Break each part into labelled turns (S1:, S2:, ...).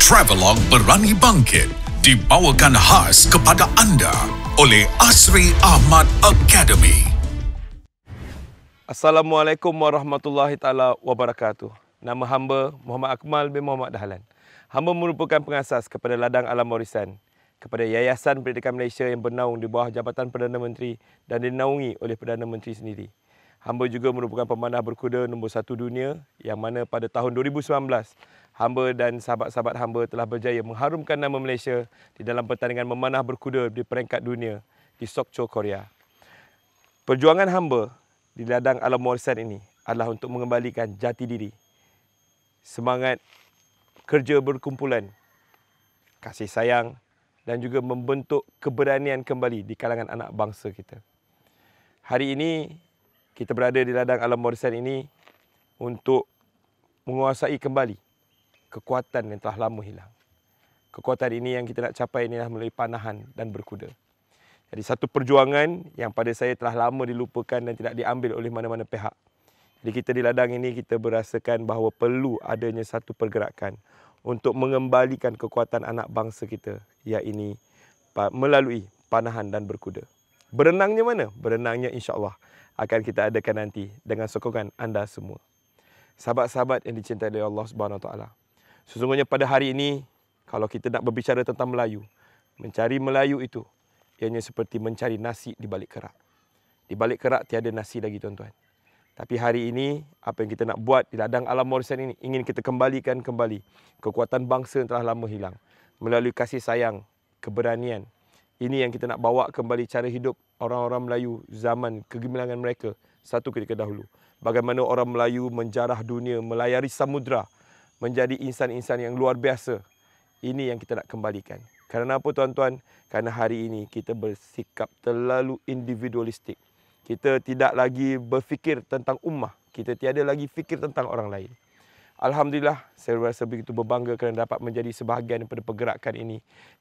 S1: Travelog berani bangkit dibawakan khas kepada anda oleh Asri Ahmad Academy.
S2: Assalamualaikum warahmatullahi taala wabarakatuh. Nama hamba Muhammad Akmal bin Muhammad Dahlan. Hamba merupakan pengasas kepada Ladang Alam Warisan, kepada Yayasan Pendidikan Malaysia yang bernaung di bawah Jabatan Perdana Menteri dan dinaungi oleh Perdana Menteri sendiri. Hamba juga merupakan pemanah berkuda nombor 1 dunia yang mana pada tahun 2019 hamba dan sahabat-sahabat hamba telah berjaya mengharumkan nama Malaysia di dalam pertandingan memanah berkuda di peringkat dunia di Sokcho, Korea. Perjuangan hamba di Ladang Alam Warisan ini adalah untuk mengembalikan jati diri, semangat kerja berkumpulan, kasih sayang dan juga membentuk keberanian kembali di kalangan anak bangsa kita. Hari ini kita berada di Ladang Alam Warisan ini untuk menguasai kembali kekuatan yang telah lama hilang. Kekuatan ini yang kita nak capai inilah melalui panahan dan berkuda. Jadi satu perjuangan yang pada saya telah lama dilupakan dan tidak diambil oleh mana-mana pihak. Jadi kita di ladang ini kita berasakan bahawa perlu adanya satu pergerakan untuk mengembalikan kekuatan anak bangsa kita, iaitu melalui panahan dan berkuda. Berenangnya mana? Berenangnya insya-Allah akan kita adakan nanti dengan sokongan anda semua. Sahabat-sahabat yang dicintai oleh Allah Subhanahu Wa Taala. Sesungguhnya pada hari ini, kalau kita nak berbicara tentang Melayu, mencari Melayu itu ianya seperti mencari nasi di balik kerak. Di balik kerak tiada nasi lagi tuan-tuan. Tapi hari ini, apa yang kita nak buat di Ladang Alam Warisan ini, ingin kita kembalikan kembali kekuatan bangsa yang telah lama hilang. Melalui kasih sayang, keberanian. Ini yang kita nak bawa kembali cara hidup orang-orang Melayu zaman kegemilangan mereka satu ketika dahulu. Bagaimana orang Melayu menjarah dunia, melayari samudra, menjadi insan-insan yang luar biasa. Ini yang kita nak kembalikan. Kerana apa tuan-tuan? Kerana hari ini kita bersikap terlalu individualistik. Kita tidak lagi berfikir tentang ummah. Kita tiada lagi fikir tentang orang lain. Alhamdulillah, saya rasa begitu berbangga kerana dapat menjadi sebahagian daripada pergerakan ini.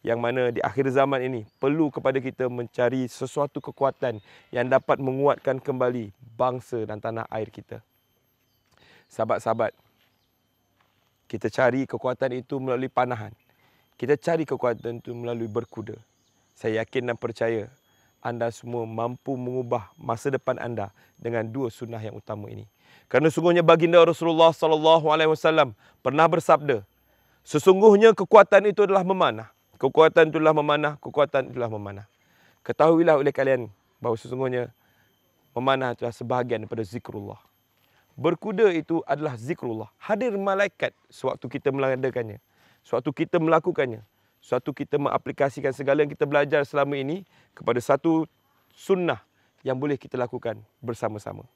S2: Yang mana di akhir zaman ini perlu kepada kita mencari sesuatu kekuatan yang dapat menguatkan kembali bangsa dan tanah air kita. Sahabat-sahabat, kita cari kekuatan itu melalui panahan. Kita cari kekuatan itu melalui berkuda. Saya yakin dan percaya anda semua mampu mengubah masa depan anda dengan dua sunnah yang utama ini. Kerana sungguhnya baginda Rasulullah SAW pernah bersabda, sesungguhnya kekuatan itu adalah memanah. Kekuatan itu adalah memanah. Kekuatan itu adalah memanah. Ketahuilah oleh kalian bahawa sesungguhnya memanah adalah sebahagian daripada zikrullah. Berkuda itu adalah zikrullah. Hadir malaikat sewaktu kita mengadakannya, sewaktu kita melakukannya, sewaktu kita mengaplikasikan segala yang kita belajar selama ini kepada satu sunnah yang boleh kita lakukan bersama-sama.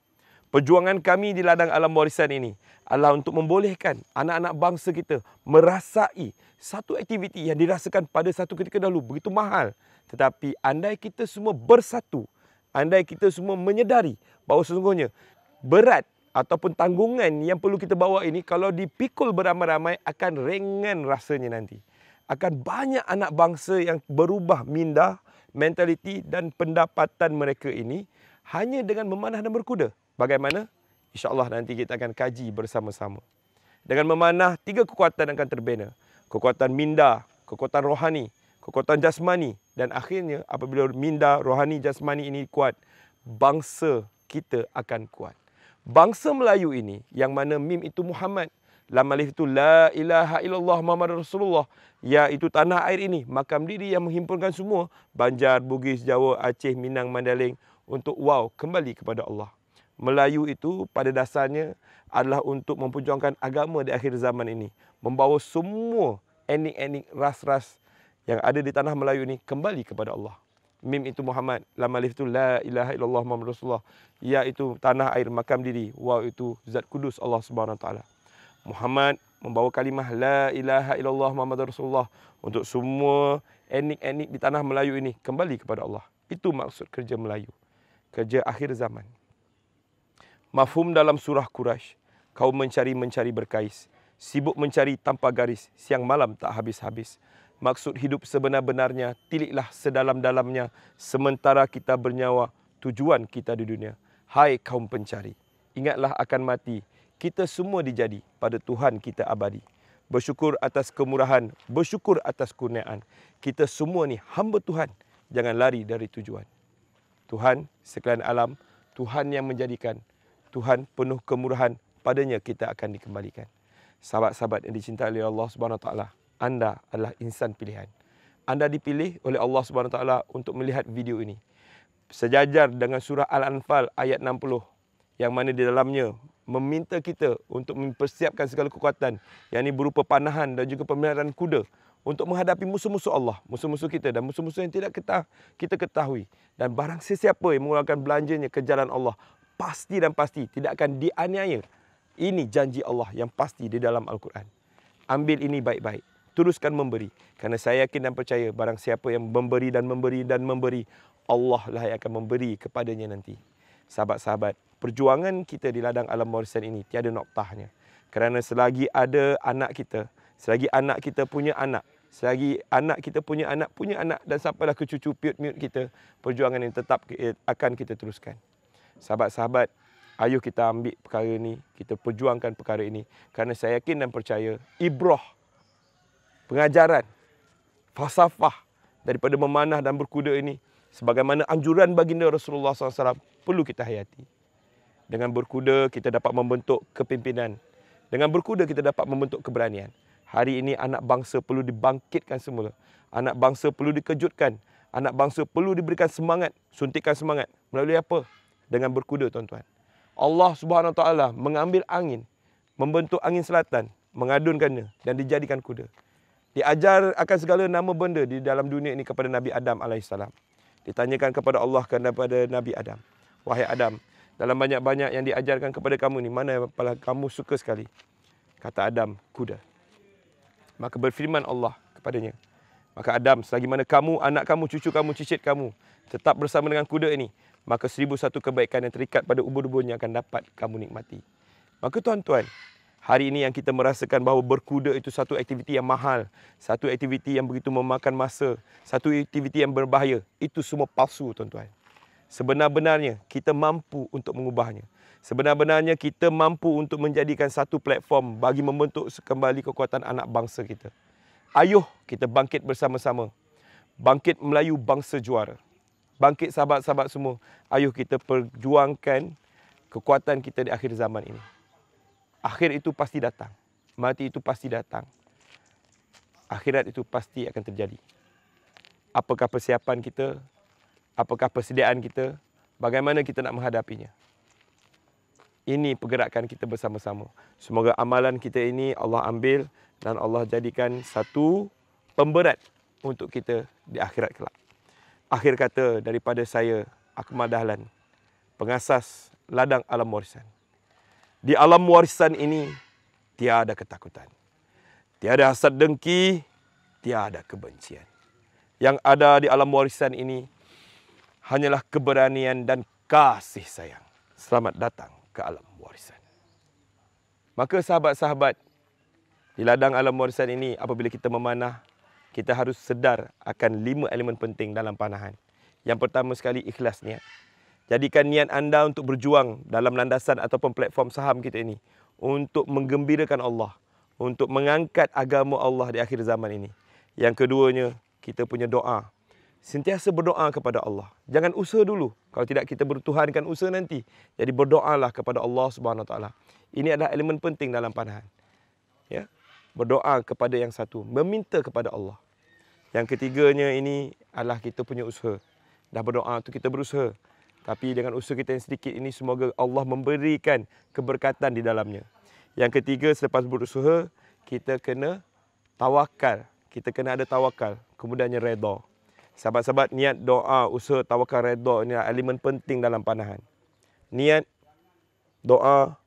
S2: Perjuangan kami di Ladang Alam Warisan ini adalah untuk membolehkan anak-anak bangsa kita merasai satu aktiviti yang dirasakan pada satu ketika dahulu begitu mahal. Tetapi andai kita semua bersatu, andai kita semua menyedari bahawa sesungguhnya berat ataupun tanggungan yang perlu kita bawa ini kalau dipikul beramai-ramai akan ringan rasanya nanti. Akan banyak anak bangsa yang berubah minda, mentaliti dan pendapatan mereka ini hanya dengan memanah dan berkuda. Bagaimana? InsyaAllah nanti kita akan kaji bersama-sama. Dengan memanah, 3 kekuatan akan terbina. Kekuatan minda, kekuatan rohani, kekuatan jasmani. Dan akhirnya apabila minda, rohani, jasmani ini kuat, bangsa kita akan kuat. Bangsa Melayu ini, yang mana mim itu Muhammad, lam alif itu la ilaha illallah Muhammad Rasulullah, iaitu tanah air ini, makam diri yang menghimpunkan semua, Banjar, Bugis, Jawa, Aceh, Minang, Mandaling, untuk kembali kepada Allah. Melayu itu pada dasarnya adalah untuk memperjuangkan agama di akhir zaman ini. Membawa semua etnik-etnik ras-ras yang ada di tanah Melayu ini kembali kepada Allah. Mim itu Muhammad, lam alif itu la ilaha illallah Muhammad Rasulullah, iaitu tanah air makam diri, waw itu zat kudus Allah Subhanahu Wa Taala. Muhammad membawa kalimah la ilaha illallah Muhammad Rasulullah untuk semua etnik-etnik di tanah Melayu ini kembali kepada Allah. Itu maksud kerja Melayu, kerja akhir zaman. Mafhum dalam surah Quraisy, kau mencari berkais, sibuk mencari tanpa garis, siang malam tak habis-habis. Maksud hidup sebenar-benarnya, tiliklah sedalam-dalamnya, sementara kita bernyawa, tujuan kita di dunia. Hai kaum pencari, ingatlah akan mati, kita semua dijadi pada Tuhan kita abadi. bersyukur atas kemurahan, bersyukur atas kurniaan. Kita semua ni hamba Tuhan, jangan lari dari tujuan. Tuhan sekalian alam, Tuhan yang menjadikan, Tuhan penuh kemurahan, padanya kita akan dikembalikan. Sahabat-sahabat yang dicintai oleh Allah Subhanahu Wa Taala, anda adalah insan pilihan. Anda dipilih oleh Allah Subhanahu Wa Taala untuk melihat video ini. Sejajar dengan surah Al-Anfal ayat 60 yang mana di dalamnya meminta kita untuk mempersiapkan segala kekuatan, yang ini berupa panahan dan juga pemeliharaan kuda untuk menghadapi musuh-musuh Allah, musuh-musuh kita dan musuh-musuh yang tidak kita ketahui. Dan barang sesiapa yang mengeluarkan belanjanya ke jalan Allah, pasti dan pasti tidak akan dianiaya. Ini janji Allah yang pasti di dalam Al-Quran. Ambil ini baik-baik. Teruskan memberi. Kerana saya yakin dan percaya barang siapa yang memberi dan memberi dan memberi, Allah lah yang akan memberi kepadanya nanti. Sahabat-sahabat, perjuangan kita di ladang alam warisan ini tiada noktahnya. Kerana selagi ada anak kita, selagi anak kita punya anak, selagi anak kita punya anak dan sampailah ke cucu piut-miut kita, perjuangan ini tetap akan kita teruskan. Sahabat-sahabat, ayuh kita ambil perkara ini, kita perjuangkan perkara ini. Kerana saya yakin dan percaya, ibrah, pengajaran, falsafah daripada memanah dan berkuda ini, sebagaimana anjuran baginda Rasulullah SAW, perlu kita hayati. Dengan berkuda kita dapat membentuk kepimpinan. Dengan berkuda kita dapat membentuk keberanian. Hari ini anak bangsa perlu dibangkitkan semula. Anak bangsa perlu dikejutkan. Anak bangsa perlu diberikan semangat, suntikan semangat. Melalui apa? Dengan berkuda, tuan-tuan. Allah Subhanahu Wa Taala mengambil angin, membentuk angin selatan, mengadunkannya dan dijadikan kuda. Diajar akan segala nama benda di dalam dunia ini kepada Nabi Adam AS. Ditanyakan kepada Allah kepada Nabi Adam, wahai Adam, dalam banyak-banyak yang diajarkan kepada kamu ni, mana yang paling kamu suka sekali? Kata Adam, kuda. Maka berfirman Allah kepadanya, maka Adam, selagi mana kamu, anak kamu, cucu kamu, cicit kamu tetap bersama dengan kuda ini, maka 1001 kebaikan yang terikat pada ubur-uburnya akan dapat kamu nikmati. Maka tuan-tuan, hari ini yang kita merasakan bahawa berkuda itu satu aktiviti yang mahal, satu aktiviti yang begitu memakan masa, satu aktiviti yang berbahaya, itu semua palsu, tuan-tuan. Sebenar-benarnya kita mampu untuk mengubahnya. Sebenar-benarnya kita mampu untuk menjadikan satu platform bagi membentuk kembali kekuatan anak bangsa kita. Ayuh kita bangkit bersama-sama. Bangkit Melayu bangsa juara. Bangkit sahabat-sahabat semua. Ayuh kita perjuangkan kekuatan kita di akhir zaman ini. Akhir itu pasti datang. Mati itu pasti datang. Akhirat itu pasti akan terjadi. Apakah persiapan kita? Apakah persediaan kita? Bagaimana kita nak menghadapinya? Ini pergerakan kita bersama-sama. Semoga amalan kita ini Allah ambil dan Allah jadikan satu pemberat untuk kita di akhirat kelak. Akhir kata daripada saya, Akmal Dahlan, pengasas ladang alam warisan. Di alam warisan ini, tiada ketakutan. Tiada hasad dengki, tiada kebencian. Yang ada di alam warisan ini, hanyalah keberanian dan kasih sayang. Selamat datang ke alam warisan. Maka sahabat-sahabat, di ladang alam warisan ini, apabila kita memanah, kita harus sedar akan 5 elemen penting dalam panahan. Yang pertama sekali, ikhlas niat. Jadikan niat anda untuk berjuang dalam landasan ataupun platform saham kita ini untuk menggembirakan Allah, untuk mengangkat agama Allah di akhir zaman ini. Yang keduanya, kita punya doa. Sentiasa berdoa kepada Allah. Jangan usaha dulu. Kalau tidak, kita bertuhankan usaha nanti. Jadi berdoalah kepada Allah Subhanahu Wa Taala. Ini adalah elemen penting dalam panahan. Ya, berdoa kepada yang satu, meminta kepada Allah. Yang ketiganya ini adalah kita punya usaha. Dah berdoa tu kita berusaha. Tapi dengan usaha kita yang sedikit ini, semoga Allah memberikan keberkatan di dalamnya. Yang ketiga, selepas berusaha, kita kena tawakal. Kita kena ada tawakal. Kemudiannya redha. Sahabat-sahabat, niat, doa, usaha, tawakal, redha ini adalah elemen penting dalam panahan. Niat, doa,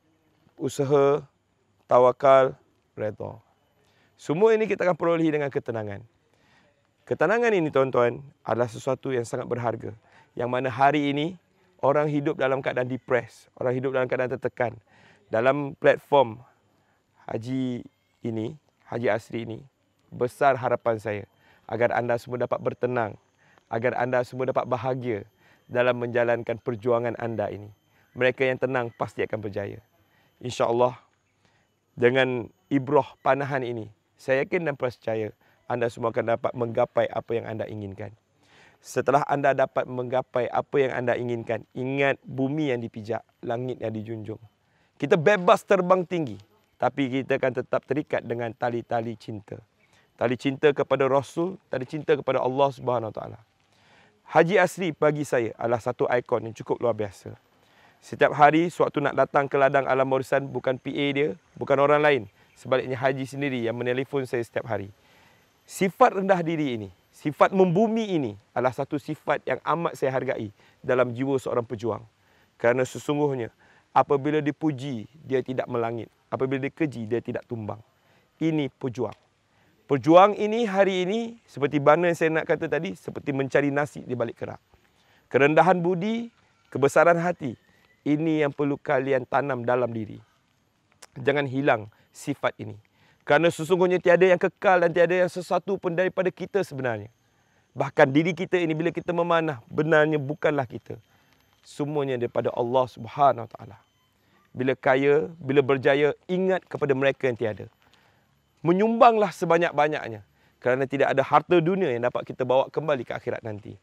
S2: usaha, tawakal, redha. Semua ini kita akan perolehi dengan ketenangan. Ketenangan ini, tuan-tuan, adalah sesuatu yang sangat berharga. Yang mana hari ini, orang hidup dalam keadaan depres, orang hidup dalam keadaan tertekan. Dalam platform Haji ini, Haji Asri ini, besar harapan saya agar anda semua dapat bertenang, agar anda semua dapat bahagia dalam menjalankan perjuangan anda ini. Mereka yang tenang pasti akan berjaya. InsyaAllah, dengan ibrah panahan ini, saya yakin dan percaya anda semua akan dapat menggapai apa yang anda inginkan. Setelah anda dapat menggapai apa yang anda inginkan, ingat bumi yang dipijak, langit yang dijunjung. Kita bebas terbang tinggi, tapi kita akan tetap terikat dengan tali-tali cinta. Tali cinta kepada Rasul, tali cinta kepada Allah Subhanahu Wa Taala. Haji Asri bagi saya adalah satu ikon yang cukup luar biasa. Setiap hari sewaktu nak datang ke ladang alam warisan, bukan PA dia, bukan orang lain. Sebaliknya Haji sendiri yang menelefon saya setiap hari. Sifat rendah diri ini, sifat membumi ini adalah satu sifat yang amat saya hargai dalam jiwa seorang pejuang. Kerana sesungguhnya apabila dipuji, dia tidak melangit. Apabila dikeji, dia tidak tumbang. Ini pejuang. Pejuang ini hari ini, seperti mana saya nak kata tadi, seperti mencari nasi di balik kerak. Kerendahan budi, kebesaran hati, ini yang perlu kalian tanam dalam diri. Jangan hilang sifat ini. Kerana sesungguhnya tiada yang kekal dan tiada yang sesuatu pun daripada kita sebenarnya. Bahkan diri kita ini bila kita memanah, benarnya bukanlah kita. Semuanya daripada Allah Subhanahu Wa Taala. Bila kaya, bila berjaya, ingat kepada mereka yang tiada. Menyumbanglah sebanyak-banyaknya. Kerana tidak ada harta dunia yang dapat kita bawa kembali ke akhirat nanti.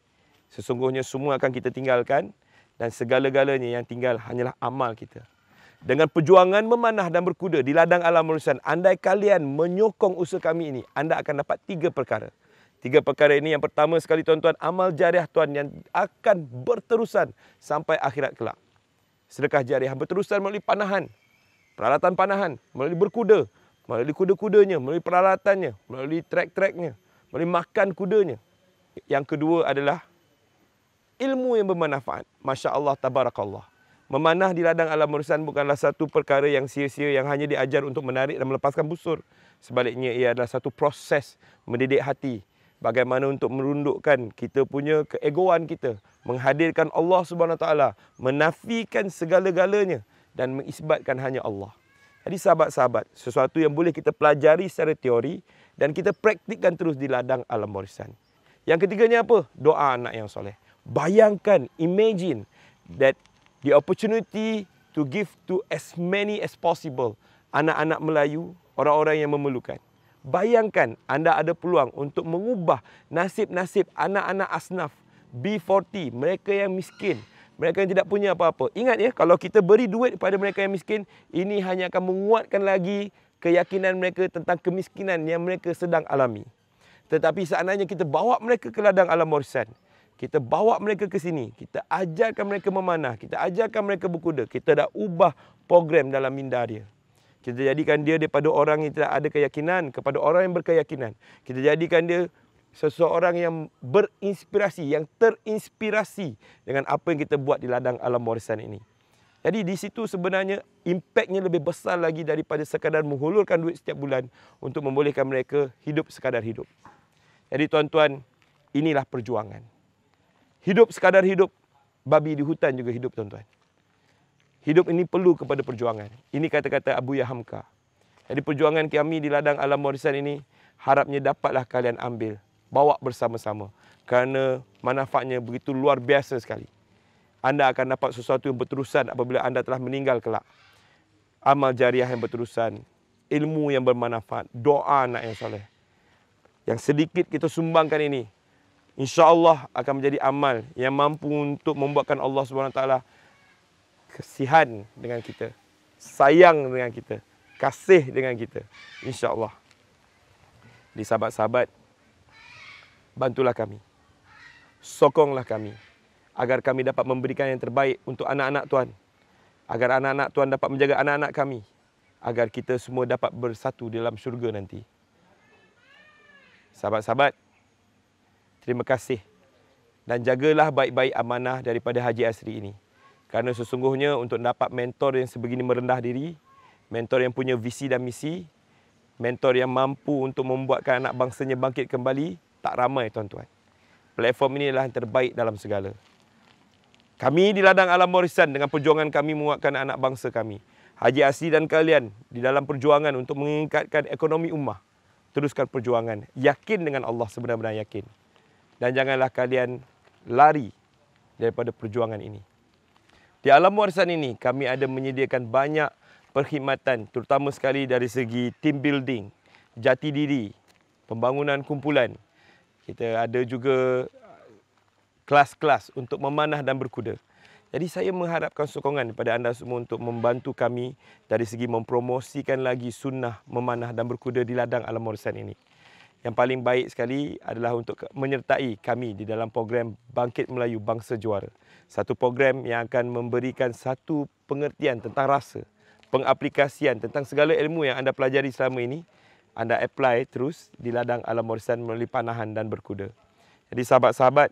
S2: Sesungguhnya semua akan kita tinggalkan. Dan segala-galanya yang tinggal hanyalah amal kita. Dengan perjuangan memanah dan berkuda di ladang alam warisan, andai kalian menyokong usaha kami ini, anda akan dapat 3 perkara. 3 perkara ini, yang pertama sekali tuan-tuan, amal jariah tuan yang akan berterusan sampai akhirat kelak. Sedekah jariah berterusan melalui panahan, peralatan panahan, melalui berkuda, melalui kuda-kudanya, melalui peralatannya, melalui trek-treknya, melalui makan kudanya. Yang kedua adalah ilmu yang bermanfaat. Masya Allah, tabarakallah. Memanah di ladang alam warisan bukanlah satu perkara yang sia-sia yang hanya diajar untuk menarik dan melepaskan busur. Sebaliknya, ia adalah satu proses mendidik hati. Bagaimana untuk merundukkan kita punya keegoan kita, menghadirkan Allah Subhanahu Wa Taala, menafikan segala-galanya dan mengisbatkan hanya Allah. Jadi sahabat-sahabat, sesuatu yang boleh kita pelajari secara teori dan kita praktikkan terus di ladang alam warisan. Yang ketiganya apa? Doa anak yang soleh. Bayangkan, imagine that the opportunity to give to as many as possible anak-anak Melayu, orang-orang yang memerlukan. Bayangkan anda ada peluang untuk mengubah nasib-nasib anak-anak asnaf B40, mereka yang miskin, mereka yang tidak punya apa-apa. Ingat ya, kalau kita beri duit kepada mereka yang miskin, ini hanya akan menguatkan lagi keyakinan mereka tentang kemiskinan yang mereka sedang alami. Tetapi seandainya kita bawa mereka ke ladang alam warisan, kita bawa mereka ke sini, kita ajarkan mereka memanah, kita ajarkan mereka berkuda, kita dah ubah program dalam minda dia. Kita jadikan dia daripada orang yang tidak ada keyakinan kepada orang yang berkeyakinan. Kita jadikan dia seseorang yang berinspirasi, yang terinspirasi dengan apa yang kita buat di ladang alam warisan ini. Jadi di situ sebenarnya impaknya lebih besar lagi daripada sekadar menghulurkan duit setiap bulan untuk membolehkan mereka hidup sekadar hidup. Jadi tuan-tuan, inilah perjuangan. Hidup sekadar hidup, babi di hutan juga hidup tuan-tuan. Hidup ini perlu kepada perjuangan. Ini kata-kata Abuya Hamka. Jadi perjuangan kami di ladang alam warisan ini harapnya dapatlah kalian ambil, bawa bersama-sama. Kerana manfaatnya begitu luar biasa sekali. Anda akan dapat sesuatu yang berterusan apabila anda telah meninggal kelak. Amal jariah yang berterusan, ilmu yang bermanfaat, doa anak yang soleh. Yang sedikit kita sumbangkan ini, insya-Allah akan menjadi amal yang mampu untuk membuatkan Allah SWT kasihan dengan kita, sayang dengan kita, kasih dengan kita, insya-Allah. Di sahabat-sahabat, bantulah kami, sokonglah kami, agar kami dapat memberikan yang terbaik untuk anak-anak Tuan, agar anak-anak Tuan dapat menjaga anak-anak kami, agar kita semua dapat bersatu dalam syurga nanti. Sahabat-sahabat, terima kasih dan jagalah baik-baik amanah daripada Haji Asri ini. Kerana sesungguhnya untuk dapat mentor yang sebegini merendah diri, mentor yang punya visi dan misi, mentor yang mampu untuk membuatkan anak bangsanya bangkit kembali, tak ramai tuan-tuan. Platform ini adalah yang terbaik dalam segala. Kami di ladang alam warisan dengan perjuangan kami menguatkan anak bangsa kami. Haji Asri dan kalian di dalam perjuangan untuk meningkatkan ekonomi ummah. Teruskan perjuangan. Yakin dengan Allah, sebenar-benar yakin. Dan janganlah kalian lari daripada perjuangan ini. Di alam warisan ini, kami ada menyediakan banyak perkhidmatan, terutama sekali dari segi team building, jati diri, pembangunan kumpulan. Kita ada juga kelas-kelas untuk memanah dan berkuda. Jadi saya mengharapkan sokongan kepada anda semua untuk membantu kami dari segi mempromosikan lagi sunnah memanah dan berkuda di ladang alam warisan ini. Yang paling baik sekali adalah untuk menyertai kami di dalam program Bangkit Melayu Bangsa Juara. Satu program yang akan memberikan satu pengertian tentang rasa, pengaplikasian tentang segala ilmu yang anda pelajari selama ini, anda apply terus di ladang alam warisan melalui panahan dan berkuda. Jadi sahabat-sahabat,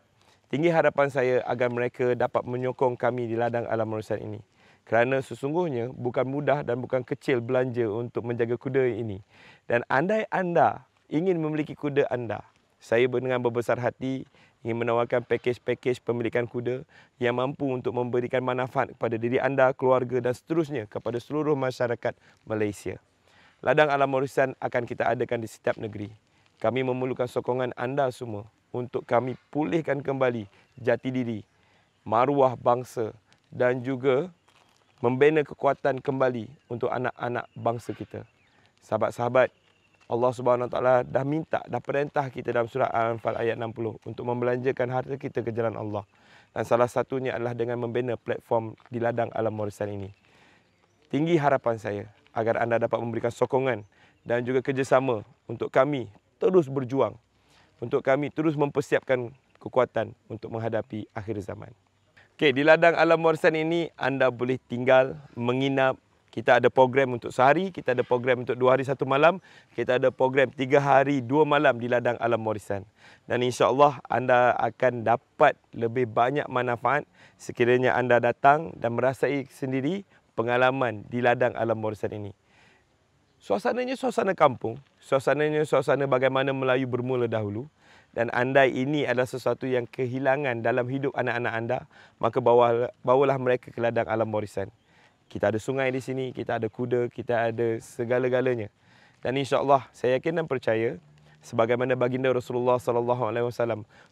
S2: tinggi harapan saya agar mereka dapat menyokong kami di ladang alam warisan ini. Kerana sesungguhnya bukan mudah dan bukan kecil belanja untuk menjaga kuda ini. Dan andai anda ingin memiliki kuda anda, saya dengan berbesar hati ingin menawarkan pakej-pakej pemilikan kuda yang mampu untuk memberikan manfaat kepada diri anda, keluarga dan seterusnya kepada seluruh masyarakat Malaysia. Ladang alam warisan akan kita adakan di setiap negeri. Kami memerlukan sokongan anda semua untuk kami pulihkan kembali jati diri, maruah bangsa dan juga membina kekuatan kembali untuk anak-anak bangsa kita. Sahabat-sahabat, Allah Subhanahu Wa Taala dah perintah kita dalam surah Al-Anfal ayat 60 untuk membelanjakan harta kita ke jalan Allah. Dan salah satunya adalah dengan membina platform di ladang alam warisan ini. Tinggi harapan saya agar anda dapat memberikan sokongan dan juga kerjasama untuk kami terus berjuang, untuk kami terus mempersiapkan kekuatan untuk menghadapi akhir zaman. Okey, di ladang alam warisan ini anda boleh tinggal, menginap. Kita ada program untuk sehari, kita ada program untuk 2 hari 1 malam, kita ada program 3 hari 2 malam di ladang alam warisan. Dan insya-Allah anda akan dapat lebih banyak manfaat sekiranya anda datang dan merasai sendiri pengalaman di ladang alam warisan ini. Suasananya suasana kampung, suasananya suasana bagaimana Melayu bermula dahulu. Dan andai ini adalah sesuatu yang kehilangan dalam hidup anak-anak anda, maka bawalah mereka ke ladang alam warisan. Kita ada sungai di sini, kita ada kuda, kita ada segala-galanya. Dan insya-Allah saya yakin dan percaya sebagaimana baginda Rasulullah SAW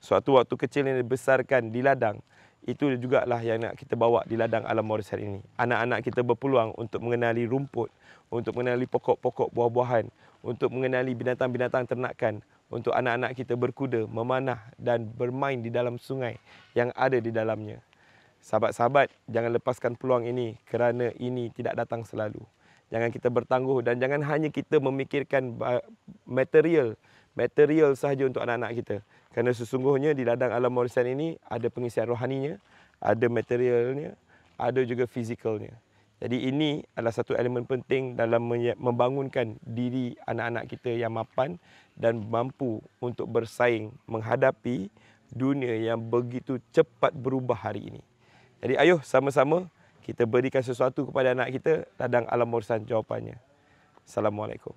S2: suatu waktu kecil yang dibesarkan di ladang, itu jugalah yang nak kita bawa di ladang alam warisan ini. Anak-anak kita berpeluang untuk mengenali rumput, untuk mengenali pokok-pokok buah-buahan, untuk mengenali binatang-binatang ternakan, untuk anak-anak kita berkuda, memanah dan bermain di dalam sungai yang ada di dalamnya. Sahabat-sahabat, jangan lepaskan peluang ini kerana ini tidak datang selalu. Jangan kita bertangguh dan jangan hanya kita memikirkan material sahaja untuk anak-anak kita. Kerana sesungguhnya di ladang alam warisan ini ada pengisian rohaninya, ada materialnya, ada juga fizikalnya. Jadi ini adalah satu elemen penting dalam membangunkan diri anak-anak kita yang mapan dan mampu untuk bersaing menghadapi dunia yang begitu cepat berubah hari ini. Jadi ayuh sama-sama kita berikan sesuatu kepada anak kita, ladang alam warisan jawapannya. Assalamualaikum.